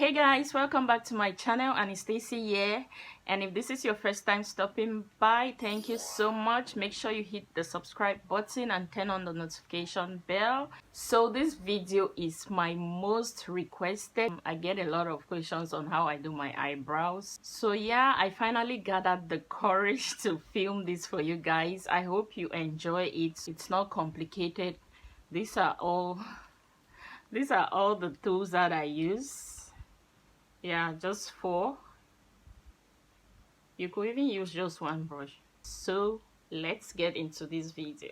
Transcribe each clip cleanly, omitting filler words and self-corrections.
Hey guys, welcome back to my channel. And Stacy here, and if this is your first time stopping by, thank you so much. Make sure you hit the subscribe button and turn on the notification bell. So this video is my most requested. I get a lot of questions on how I do my eyebrows, so yeah, I finally gathered the courage to film this for you guys. I hope you enjoy it. It's not complicated. These are all the tools that I use. Yeah, just 4. You could even use just 1 brush. So let's get into this video.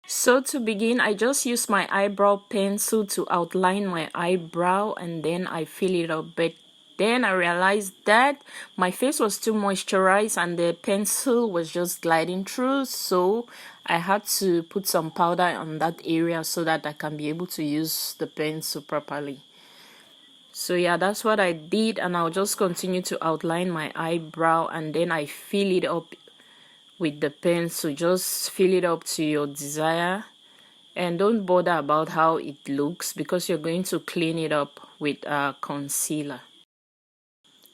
So to begin, I just use my eyebrow pencil to outline my eyebrow, and then I fill it up. But then I realized that my face was too moisturized and the pencil was just gliding through, so I had to put some powder on that area so that I can be able to use the pencil properly. So yeah, that's what I did, and I'll just continue to outline my eyebrow, and then I fill it up with the pencil. Just fill it up to your desire, and don't bother about how it looks because you're going to clean it up with concealer.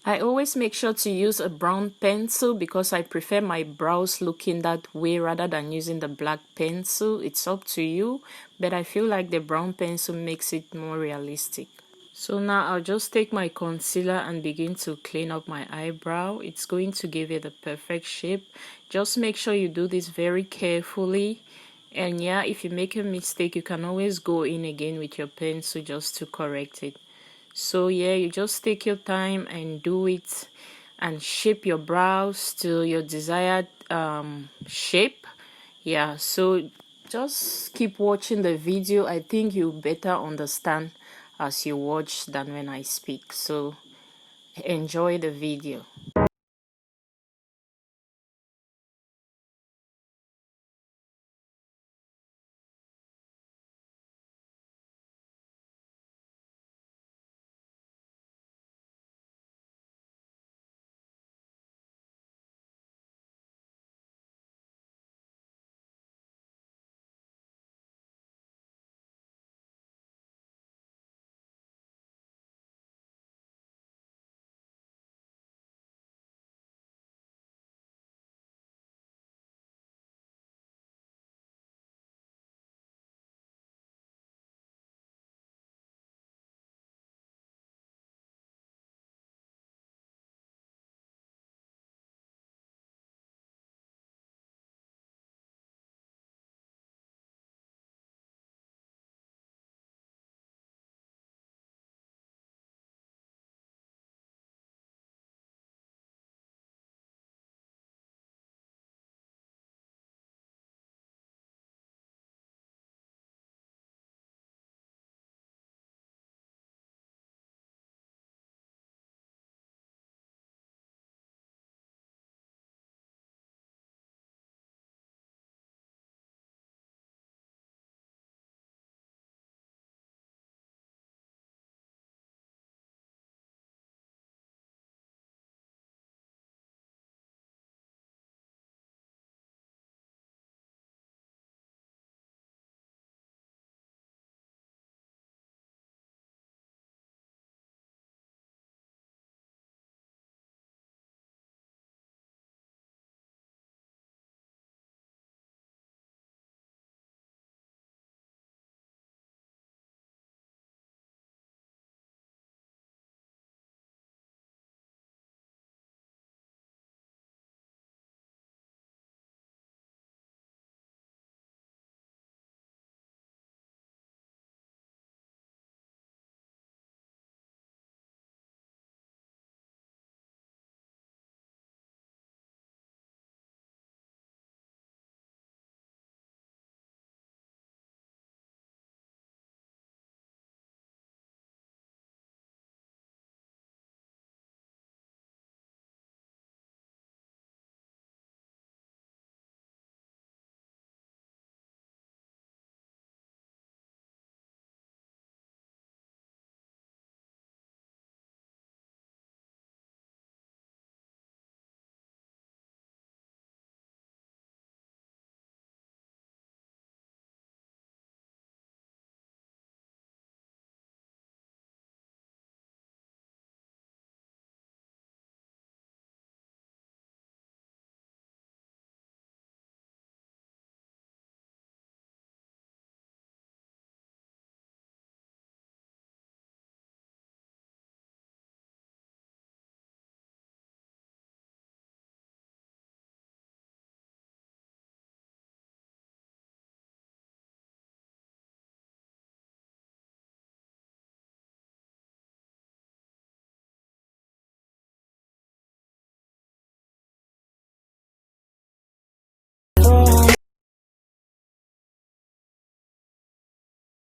I always make sure to use a brown pencil because I prefer my brows looking that way rather than using the black pencil. It's up to you, but I feel like the brown pencil makes it more realistic. So now I'll just take my concealer and begin to clean up my eyebrow. It's going to give it the perfect shape. Just make sure you do this very carefully. And yeah, if you make a mistake, you can always go in again with your pencil just to correct it. So yeah, you just take your time and do it and shape your brows to your desired shape. Yeah, so just keep watching the video. I think you better understand as you watch than when I speak. So enjoy the video.